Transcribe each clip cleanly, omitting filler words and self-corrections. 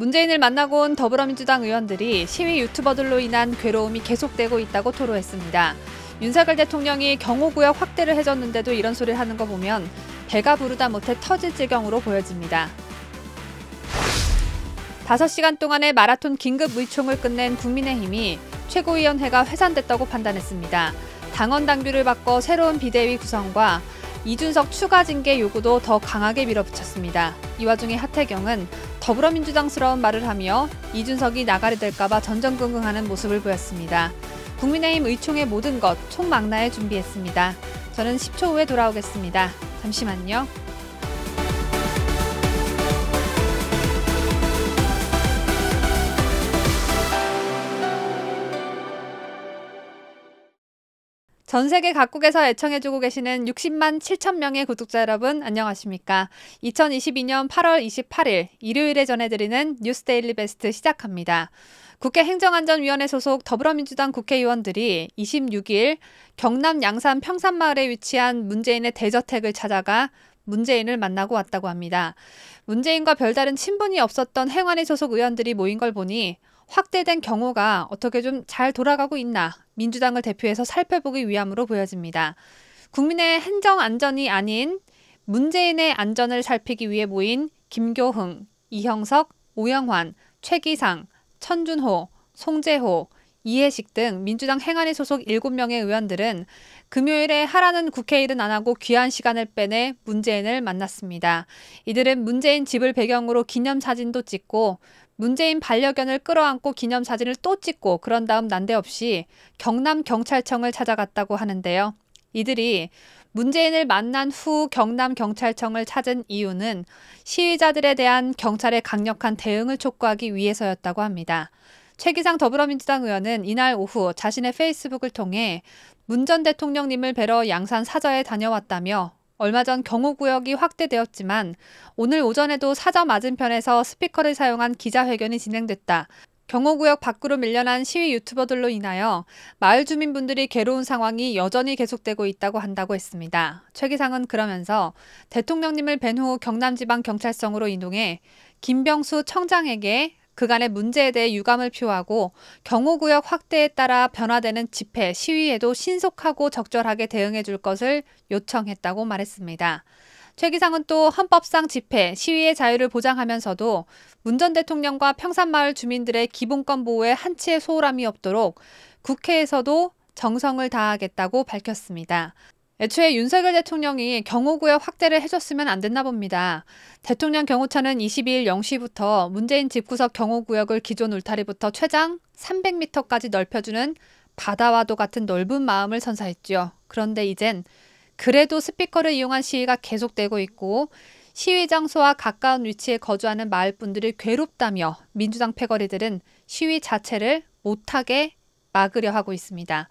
문재인을 만나고 온 더불어민주당 의원들이 시위 유튜버들로 인한 괴로움이 계속되고 있다고 토로했습니다. 윤석열 대통령이 경호구역 확대를 해줬는데도 이런 소리를 하는 거 보면 배가 부르다 못해 터질 지경으로 보여집니다. 5시간 동안의 마라톤 긴급 의총을 끝낸 국민의힘이 최고위원회가 회산됐다고 판단했습니다. 당원 당규를 바꿔 새로운 비대위 구성과 이준석 추가 징계 요구도 더 강하게 밀어붙였습니다. 이 와중에 하태경은 더불어민주당스러운 말을 하며 이준석이 나가리 될까봐 전전긍긍하는 모습을 보였습니다. 국민의힘 의총의 모든 것 총망라에 준비했습니다. 저는 10초 후에 돌아오겠습니다. 잠시만요. 전 세계 각국에서 애청해주고 계시는 60만 7천 명의 구독자 여러분 안녕하십니까. 2022년 8월 28일 일요일에 전해드리는 뉴스데일리 베스트 시작합니다. 국회 행정안전위원회 소속 더불어민주당 국회의원들이 26일 경남 양산 평산마을에 위치한 문재인의 대저택을 찾아가 문재인을 만나고 왔다고 합니다. 문재인과 별다른 친분이 없었던 행안위 소속 의원들이 모인 걸 보니 확대된 경호가 어떻게 좀 잘 돌아가고 있나 민주당을 대표해서 살펴보기 위함으로 보여집니다. 국민의 행정안전이 아닌 문재인의 안전을 살피기 위해 모인 김교흥, 이형석, 오영환, 최기상, 천준호, 송재호, 이해식 등 민주당 행안위 소속 7명의 의원들은 금요일에 하라는 국회 일은 안 하고 귀한 시간을 빼내 문재인을 만났습니다. 이들은 문재인 집을 배경으로 기념사진도 찍고 문재인 반려견을 끌어안고 기념사진을 또 찍고 그런 다음 난데없이 경남경찰청을 찾아갔다고 하는데요. 이들이 문재인을 만난 후 경남경찰청을 찾은 이유는 시위자들에 대한 경찰의 강력한 대응을 촉구하기 위해서였다고 합니다. 최기상 더불어민주당 의원은 이날 오후 자신의 페이스북을 통해 문 전 대통령님을 뵈러 양산 사저에 다녀왔다며 얼마 전 경호구역이 확대되었지만 오늘 오전에도 사저 맞은편에서 스피커를 사용한 기자회견이 진행됐다. 경호구역 밖으로 밀려난 시위 유튜버들로 인하여 마을 주민분들이 괴로운 상황이 여전히 계속되고 있다고 한다고 했습니다. 최 기상은 그러면서 대통령님을 뵌 후 경남지방경찰청으로 이동해 김병수 청장에게 그간의 문제에 대해 유감을 표하고 경호구역 확대에 따라 변화되는 집회, 시위에도 신속하고 적절하게 대응해 줄 것을 요청했다고 말했습니다. 최 기상은 또 헌법상 집회, 시위의 자유를 보장하면서도 문 전 대통령과 평산마을 주민들의 기본권 보호에 한치의 소홀함이 없도록 국회에서도 정성을 다하겠다고 밝혔습니다. 애초에 윤석열 대통령이 경호구역 확대를 해줬으면 안 됐나 봅니다. 대통령 경호처는 22일 0시부터 문재인 집구석 경호구역을 기존 울타리부터 최장 300m까지 넓혀주는 바다와도 같은 넓은 마음을 선사했죠. 그런데 이젠 그래도 스피커를 이용한 시위가 계속되고 있고 시위 장소와 가까운 위치에 거주하는 마을분들이 괴롭다며 민주당 패거리들은 시위 자체를 못하게 막으려 하고 있습니다.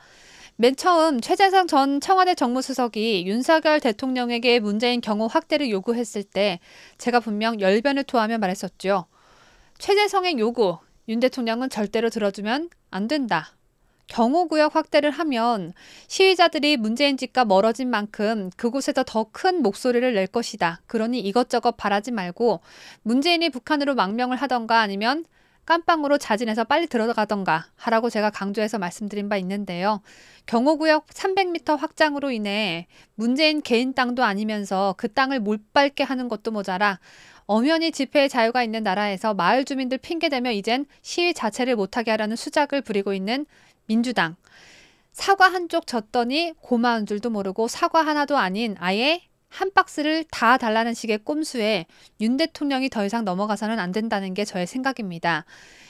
맨 처음 최재성 전 청와대 정무수석이 윤석열 대통령에게 문재인 경호 확대를 요구했을 때 제가 분명 열변을 토하며 말했었죠. 최재성의 요구, 윤 대통령은 절대로 들어주면 안 된다. 경호구역 확대를 하면 시위자들이 문재인 집과 멀어진 만큼 그곳에서 더 큰 목소리를 낼 것이다. 그러니 이것저것 바라지 말고 문재인이 북한으로 망명을 하던가 아니면 깜빵으로 자진해서 빨리 들어가던가 하라고 제가 강조해서 말씀드린 바 있는데요. 경호구역 300m 확장으로 인해 문재인 개인 땅도 아니면서 그 땅을 몰밟게 하는 것도 모자라 엄연히 집회의 자유가 있는 나라에서 마을 주민들 핑계대며 이젠 시위 자체를 못하게 하려는 수작을 부리고 있는 민주당. 사과 한쪽 줬더니 고마운 줄도 모르고 사과 하나도 아닌 아예 한 박스를 다 달라는 식의 꼼수에 윤 대통령이 더 이상 넘어가서는 안 된다는 게 저의 생각입니다.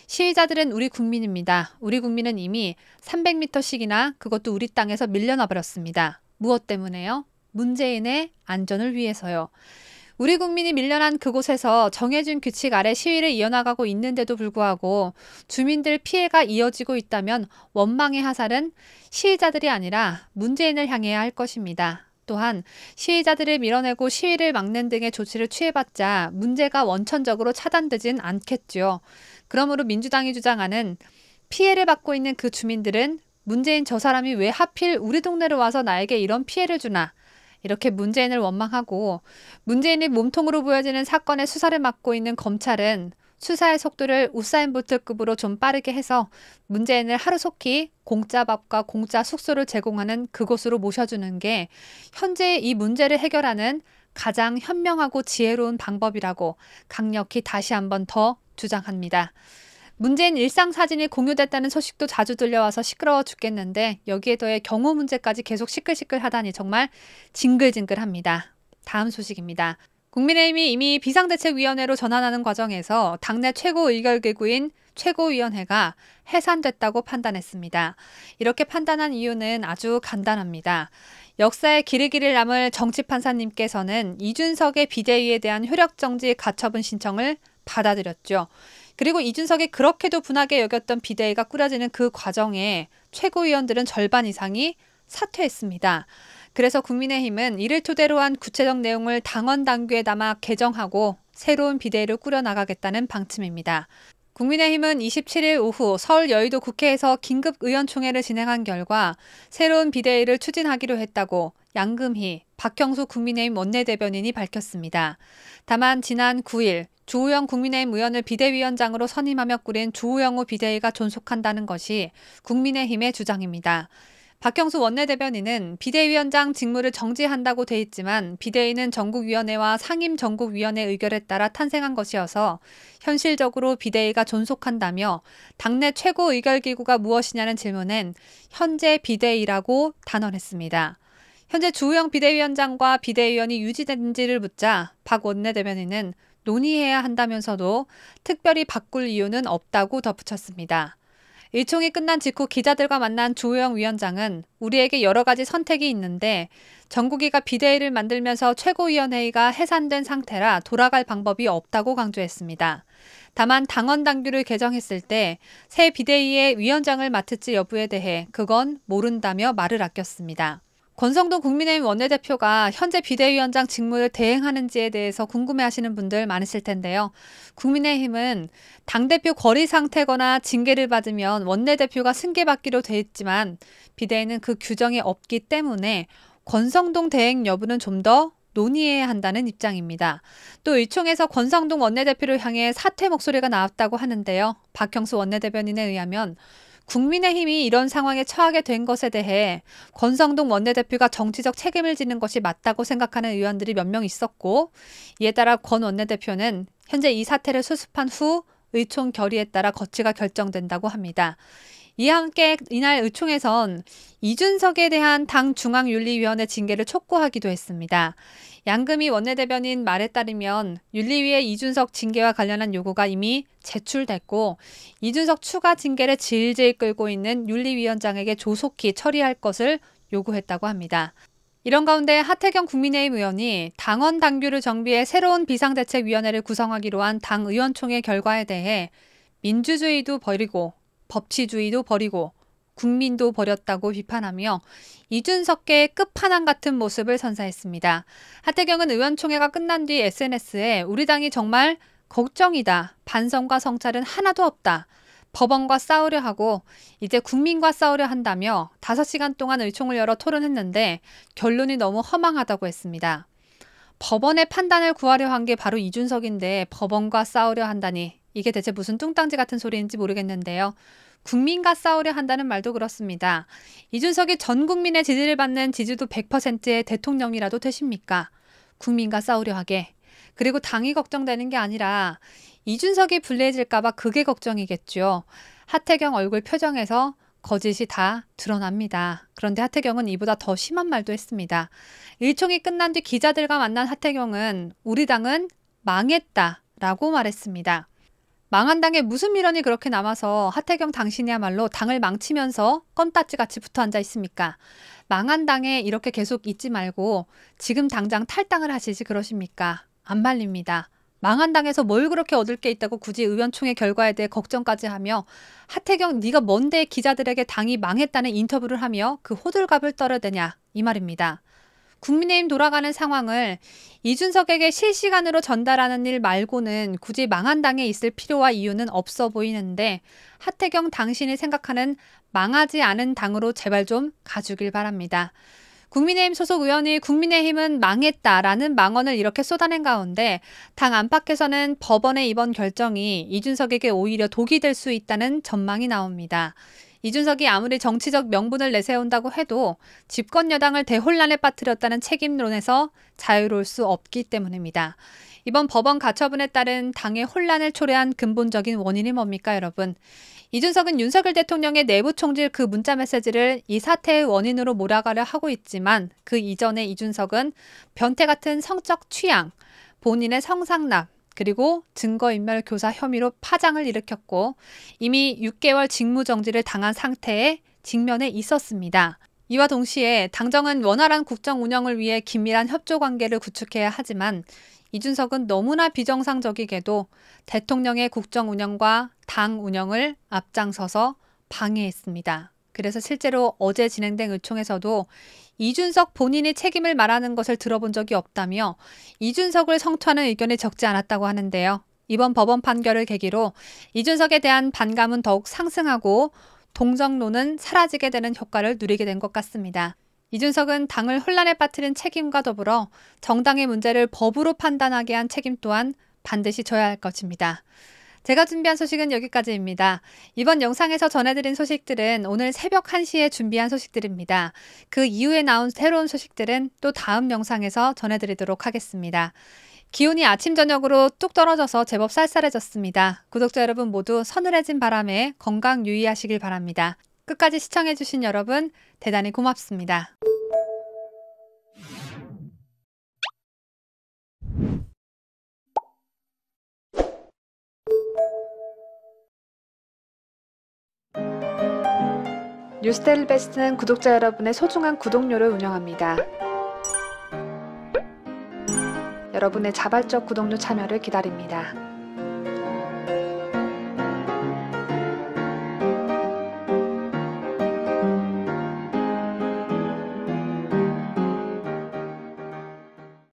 시위자들은 우리 국민입니다. 우리 국민은 이미 300m씩이나 그것도 우리 땅에서 밀려나 버렸습니다. 무엇 때문에요? 문재인의 안전을 위해서요. 우리 국민이 밀려난 그곳에서 정해진 규칙 아래 시위를 이어나가고 있는데도 불구하고 주민들 피해가 이어지고 있다면 원망의 화살은 시위자들이 아니라 문재인을 향해야 할 것입니다. 또한 시위자들을 밀어내고 시위를 막는 등의 조치를 취해봤자 문제가 원천적으로 차단되진 않겠죠. 그러므로 민주당이 주장하는 피해를 받고 있는 그 주민들은 문재인 저 사람이 왜 하필 우리 동네로 와서 나에게 이런 피해를 주나 이렇게 문재인을 원망하고 문재인이 몸통으로 보여지는 사건의 수사를 맡고 있는 검찰은 수사의 속도를 우사인 볼트급으로 좀 빠르게 해서 문재인을 하루속히 공짜 밥과 공짜 숙소를 제공하는 그곳으로 모셔주는 게 현재 이 문제를 해결하는 가장 현명하고 지혜로운 방법이라고 강력히 다시 한번 더 주장합니다. 문재인 일상 사진이 공유됐다는 소식도 자주 들려와서 시끄러워 죽겠는데 여기에 더해 경호 문제까지 계속 시끌시끌하다니 정말 징글징글합니다. 다음 소식입니다. 국민의힘이 이미 비상대책위원회로 전환하는 과정에서 당내 최고 의결기구인 최고위원회가 해산됐다고 판단했습니다. 이렇게 판단한 이유는 아주 간단합니다. 역사의 길이길을 남을 정치판사님께서는 이준석의 비대위에 대한 효력정지 가처분 신청을 받아들였죠. 그리고 이준석이 그렇게도 분하게 여겼던 비대위가 꾸려지는 그 과정에 최고위원들은 절반 이상이 사퇴했습니다. 그래서 국민의힘은 이를 토대로 한 구체적 내용을 당원 당규에 담아 개정하고 새로운 비대위를 꾸려나가겠다는 방침입니다. 국민의힘은 27일 오후 서울 여의도 국회에서 긴급 의원총회를 진행한 결과 새로운 비대위를 추진하기로 했다고 양금희, 박형수 국민의힘 원내대변인이 밝혔습니다. 다만 지난 9일 주호영 국민의힘 의원을 비대위원장으로 선임하며 꾸린 주호영호 비대위가 존속한다는 것이 국민의힘의 주장입니다. 박형수 원내대변인은 비대위원장 직무를 정지한다고 돼 있지만 비대위는 전국위원회와 상임전국위원회 의결에 따라 탄생한 것이어서 현실적으로 비대위가 존속한다며 당내 최고 의결기구가 무엇이냐는 질문엔 현재 비대위라고 단언했습니다. 현재 주호영 비대위원장과 비대위원이 유지된지를 묻자 박 원내대변인은 논의해야 한다면서도 특별히 바꿀 이유는 없다고 덧붙였습니다. 의총이 끝난 직후 기자들과 만난 주호영 위원장은 우리에게 여러 가지 선택이 있는데 전국위가 비대위를 만들면서 최고위원회의가 해산된 상태라 돌아갈 방법이 없다고 강조했습니다. 다만 당원 당규를 개정했을 때 새 비대위의 위원장을 맡을지 여부에 대해 그건 모른다며 말을 아꼈습니다. 권성동 국민의힘 원내대표가 현재 비대위원장 직무를 대행하는지에 대해서 궁금해하시는 분들 많으실 텐데요. 국민의힘은 당대표 거리 상태거나 징계를 받으면 원내대표가 승계받기로 돼 있지만 비대위는 그 규정이 없기 때문에 권성동 대행 여부는 좀 더 논의해야 한다는 입장입니다. 또 의총에서 권성동 원내대표를 향해 사퇴 목소리가 나왔다고 하는데요. 박형수 원내대변인에 의하면 국민의힘이 이런 상황에 처하게 된 것에 대해 권성동 원내대표가 정치적 책임을 지는 것이 맞다고 생각하는 의원들이 몇 명 있었고 이에 따라 권 원내대표는 현재 이 사태를 수습한 후 의총 결의에 따라 거치가 결정된다고 합니다. 이와 함께 이날 의총에선 이준석에 대한 당 중앙윤리위원회 징계를 촉구하기도 했습니다. 양금희 원내대변인 말에 따르면 윤리위의 이준석 징계와 관련한 요구가 이미 제출됐고 이준석 추가 징계를 질질 끌고 있는 윤리위원장에게 조속히 처리할 것을 요구했다고 합니다. 이런 가운데 하태경 국민의힘 의원이 당원 당규를 정비해 새로운 비상대책위원회를 구성하기로 한 당 의원총회 결과에 대해 민주주의도 버리고 법치주의도 버리고 국민도 버렸다고 비판하며 이준석계의 끝판왕 같은 모습을 선사했습니다. 하태경은 의원총회가 끝난 뒤 SNS에 우리 당이 정말 걱정이다. 반성과 성찰은 하나도 없다. 법원과 싸우려 하고 이제 국민과 싸우려 한다며 5시간 동안 의총을 열어 토론했는데 결론이 너무 허망하다고 했습니다. 법원의 판단을 구하려 한 게 바로 이준석인데 법원과 싸우려 한다니 이게 대체 무슨 뚱딴지 같은 소리인지 모르겠는데요. 국민과 싸우려 한다는 말도 그렇습니다. 이준석이 전 국민의 지지를 받는 지지도 100%의 대통령이라도 되십니까? 국민과 싸우려 하게. 그리고 당이 걱정되는 게 아니라 이준석이 불리해질까 봐 그게 걱정이겠죠. 하태경 얼굴 표정에서 거짓이 다 드러납니다. 그런데 하태경은 이보다 더 심한 말도 했습니다. 일총이 끝난 뒤 기자들과 만난 하태경은 우리 당은 망했다라고 말했습니다. 망한 당에 무슨 미련이 그렇게 남아서 하태경 당신이야말로 당을 망치면서 껌따지같이 붙어 앉아 있습니까? 망한 당에 이렇게 계속 있지 말고 지금 당장 탈당을 하시지 그러십니까? 안 말립니다. 망한 당에서 뭘 그렇게 얻을 게 있다고 굳이 의원총회 결과에 대해 걱정까지 하며 하태경 네가 뭔데 기자들에게 당이 망했다는 인터뷰를 하며 그 호들갑을 떨어대냐 이 말입니다. 국민의힘 돌아가는 상황을 이준석에게 실시간으로 전달하는 일 말고는 굳이 망한 당에 있을 필요와 이유는 없어 보이는데 하태경 당신이 생각하는 망하지 않은 당으로 제발 좀 가주길 바랍니다. 국민의힘 소속 의원이 국민의힘은 망했다라는 망언을 이렇게 쏟아낸 가운데 당 안팎에서는 법원의 이번 결정이 이준석에게 오히려 독이 될 수 있다는 전망이 나옵니다. 이준석이 아무리 정치적 명분을 내세운다고 해도 집권 여당을 대혼란에 빠뜨렸다는 책임론에서 자유로울 수 없기 때문입니다. 이번 법원 가처분에 따른 당의 혼란을 초래한 근본적인 원인이 뭡니까, 여러분? 이준석은 윤석열 대통령의 내부 총질 그 문자 메시지를 이 사태의 원인으로 몰아가려 하고 있지만 그 이전에 이준석은 변태 같은 성적 취향, 본인의 성상납, 그리고 증거인멸 교사 혐의로 파장을 일으켰고 이미 6개월 직무정지를 당한 상태에 직면해 있었습니다. 이와 동시에 당정은 원활한 국정 운영을 위해 긴밀한 협조 관계를 구축해야 하지만 이준석은 너무나 비정상적이게도 대통령의 국정 운영과 당 운영을 앞장서서 방해했습니다. 그래서 실제로 어제 진행된 의총에서도 이준석 본인이 책임을 말하는 것을 들어본 적이 없다며 이준석을 성토하는 의견이 적지 않았다고 하는데요. 이번 법원 판결을 계기로 이준석에 대한 반감은 더욱 상승하고 동정론은 사라지게 되는 효과를 누리게 된 것 같습니다. 이준석은 당을 혼란에 빠뜨린 책임과 더불어 정당의 문제를 법으로 판단하게 한 책임 또한 반드시 져야 할 것입니다. 제가 준비한 소식은 여기까지입니다. 이번 영상에서 전해드린 소식들은 오늘 새벽 1시에 준비한 소식들입니다. 그 이후에 나온 새로운 소식들은 또 다음 영상에서 전해드리도록 하겠습니다. 기온이 아침 저녁으로 뚝 떨어져서 제법 쌀쌀해졌습니다. 구독자 여러분 모두 서늘해진 바람에 건강 유의하시길 바랍니다. 끝까지 시청해주신 여러분 대단히 고맙습니다. 뉴스데일리 베스트는 구독자 여러분의 소중한 구독료를 운영합니다. 여러분의 자발적 구독료 참여를 기다립니다.